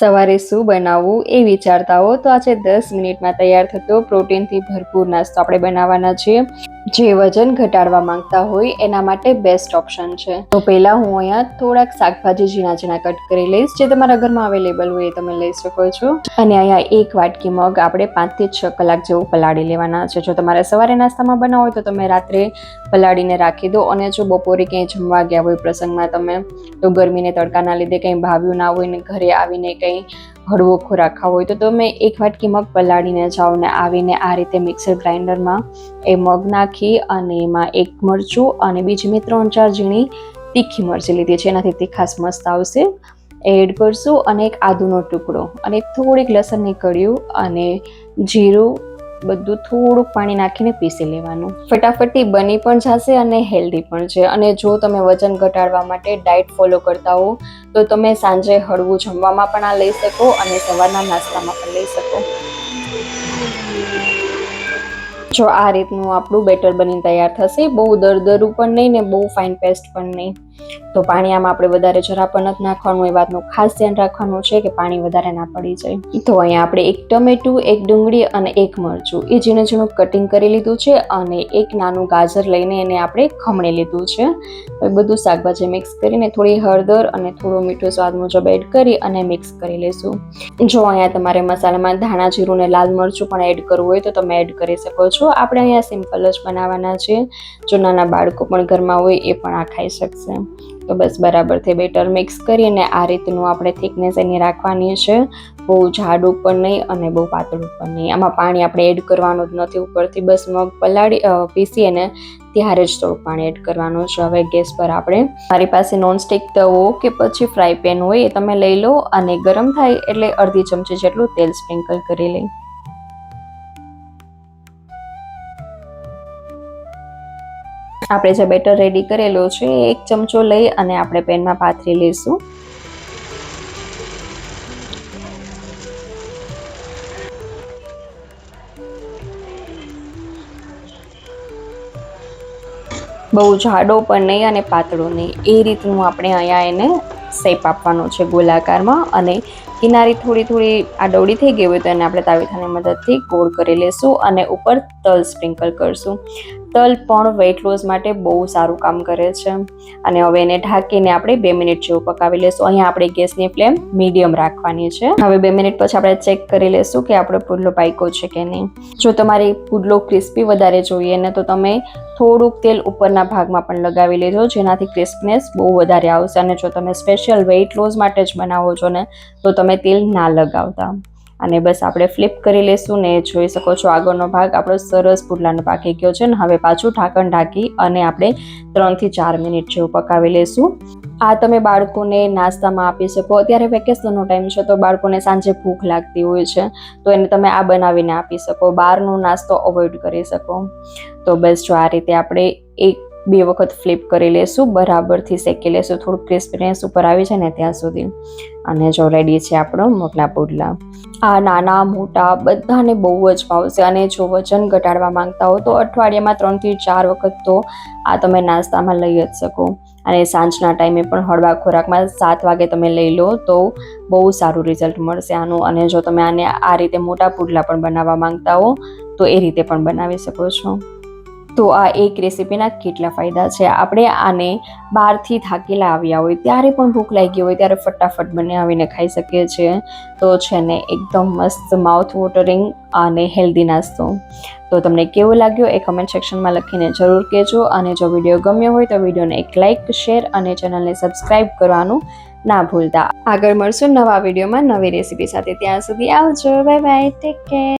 સવારે શું બનાવવું એ વિચારતા હો તો આજે 10 મિનિટમાં તૈયાર થતો પ્રોટીનથી ભરપૂર નાસ્તો આપણે બનાવવાના છીએ, જે વજન ઘટાડવા માંગતા હોય એના માટે બેસ્ટ ઓપ્શન છે. તો પહેલા હું અહીંયા થોડાક શાકભાજી ઝીણા ઝીણા કટ કરી લઈશ, જે તમારા ઘરમાં અવેલેબલ હોય એ તમે લઈ શકો છો. અને અહીંયા એક વાટકી મગ આપણે 5 થી 6 કલાક જેવું પલાળી લેવાના છે. જો તમારે સવારે નાસ્તામાં બનાવો હોય તો તમે રાત્રે પલાળીને રાખી દો, અને જો બપોરે ક્યાંય જમવા ગયા હોય પ્રસંગમાં તમે, તો ગરમીને તડકાના લીધે કંઈ ભાવ્યું ના હોય ને ઘરે આવીને કંઈ હળવો ખોરાક ખાવો હોય તો તમે એક વાટકી મગ પલાળીને જાઓ ને આવીને આ રીતે મિક્સર ગ્રાઇન્ડરમાં એ મગ નાખી અને એમાં એક મરચું અને બીજી મેં 3-4 ઝીણી તીખી મરચી લીધી છે, એનાથી તીખાશ મસ્ત આવશે, એડ કરશું. અને એક આદુનો ટુકડો અને થોડીક લસણની કળીઓ અને જીરું બધું થોડુંક પાણી નાખીને પીસી લેવાનું. ફટાફટી બની પણ જશે અને હેલ્ધી પણ છે. અને જો તમે વજન ઘટાડવા માટે ડાયટ ફોલો કરતા હો તો તમે સાંજે હળવું જમવામાં પણ આ લઈ શકો અને સવારના નાસ્તામાં પણ લઈ શકો. જો આ રીતનું આપણું બેટર બનીને તૈયાર થશે, બહુ દરદરું પણ નહીં ને બહુ ફાઇન પેસ્ટ પણ નહીં. તો પાણી આમાં આપણે વધારે જરા પણ નથી નાખવાનું, એ વાતનું ખાસ ધ્યાન રાખવાનું છે કે પાણી વધારે ના પડી જાય. તો અહીંયા આપણે એક ટમેટું, એક ડુંગળી અને એક મરચું એ ઝીણું ઝીણું કટિંગ કરી લીધું છે, અને એક નાનું ગાજર લઈને એને આપણે ખમણી લીધું છે. તો બધું શાકભાજી મિક્સ કરીને થોડી હળદર અને થોડું મીઠું સ્વાદ મુજબ એડ કરી અને મિક્સ કરી લઈશું. જો અહીંયા તમારે મસાલામાં ધાણા જીરું ને લાલ મરચું પણ એડ કરવું હોય તો તમે એડ કરી શકો છો. આપણે અહીંયા સિમ્પલ જ બનાવવાના છે, જો નાના બાળકો પણ ઘરમાં હોય એ પણ આ ખાઈ શકશે. તો બસ બરાબરથી બેટર મિક્સ કરીને આ રીતનું આપણે થિકનેસ એની રાખવાની છે, બહુ જાડું પણ નહીં અને બહુ પાતળું પણ નહીં. આમાં પાણી આપણે એડ કરવાનું જ નથી ઉપરથી, બસ મગ પીસી અને ત્યારે જ થોડું પાણી એડ કરવાનું છે. હવે ગેસ પર આપણે, મારી પાસે નોનસ્ટિક તવો કે પછી ફ્રાય પેન હોય એ તમે લઈ લો, અને ગરમ થાય એટલે અડધી ચમચી જેટલું તેલ સ્પ્રિંકલ કરી લઈ. આપણે જે બેટર રેડી કરેલો છે એક ચમચો લઈ અને આપણે પેનમાં પાથરી લઈશું. બહુ જાડો પણ નહીં અને પાતળો નહીં, એ રીતનું આપણે અહીંયા એને શેપ આપવાનો છે ગોલાકારમાં. અને કિનારી થોડી આડોડી થઈ ગઈ હોય તો એને આપણે તાવેથાની મદદથી ગોળ કરી લેશું અને ઉપર તલ સ્પ્રિંકલ કરશું. તલ પણ વેઇટ લોસ માટે બહુ સારું કામ કરે છે. અને હવે એને ઢાંકીને આપણે 2 મિનિટ જેવું પકાવી લેશું. અહીંયા આપણે ગેસની ફ્લેમ મીડિયમ રાખવાની છે. હવે 2 મિનિટ પછી આપણે ચેક કરી લેશું કે આપણો પુડલો પાક્યો છે કે નહીં. જો તમારે પુડલો ક્રિસ્પી વધારે જોઈએ ને તો તમે થોડુંક તેલ ઉપરના ભાગમાં પણ લગાવી લેજો, જેનાથી ક્રિસ્પનેસ બહુ વધારે આવશે. અને જો તમે સ્પેશિયલ વેઇટ લોસ માટે જ બનાવો છો ને તો તમે તેલ ના લગાવતા. અને બસ આપણે ફ્લિપ કરી લેશું ને જોઈ શકો છો આગળનો ભાગ આપણો સરસ પુડલાનો પાકી ગયો છે. ને હવે પાછું ઢાંકણ ઢાંકી અને આપણે 3 થી 4 મિનિટ જેવું પકાવી લેશું. આ તમે બાળકોને નાસ્તામાં આપી શકો. અત્યારે વેકેશનનો ટાઈમ છે તો બાળકોને સાંજે ભૂખ લાગતી હોય છે, તો એને તમે આ બનાવીને આપી શકો, બહારનો નાસ્તો અવોઇડ કરી શકો. તો બસ જો આ રીતે આપણે 1-2 વખત ફ્લિપ કરી લેશું, બરાબરથી શેકી લેશું, થોડું ક્રિસ્પીનેસ ઉપર આવી જાય ને ત્યાં સુધી. અને જો રેડી છે આપણો મગના પુડલા. આ નાના મોટા બધાને બહુ જ ભાવશે. અને જો વજન ઘટાડવા માંગતા હો તો અઠવાડિયામાં 3 થી 4 વખત તો આ તમે નાસ્તામાં લઈ જ શકો. અને સાંજના ટાઈમે પણ હળવા ખોરાકમાં 7 વાગે તમે લઈ લો તો બહુ સારું રિઝલ્ટ મળશે આનું. અને જો તમે આને આ રીતે મોટા પુડલા પણ બનાવવા માંગતા હો તો એ રીતે પણ બનાવી શકો છો. તો આ એક રેસીપીના કેટલા ફાયદા છે. આપણે આને બહારથી થાકેલા આવ્યા હોય ત્યારે પણ ભૂખ લાગી હોય ત્યારે ફટાફટ બનાવીને ખાઈ શકીએ છીએ. તો છે ને એકદમ મસ્ત માઉથ વોટરિંગ અને હેલ્ધી નાસ્તો. તો તમને કેવો લાગ્યો એ કમેન્ટ સેક્શનમાં લખીને જરૂર કહેજો. અને જો વિડીયો ગમ્યો હોય તો વિડીયોને એક લાઇક, શેર અને ચેનલને સબસ્ક્રાઈબ કરવાનું ના ભૂલતા. આગળ મળશું નવા વિડીયોમાં નવી રેસીપી સાથે. ત્યાં સુધી આવજો, બાય બાય, ટેક કેર.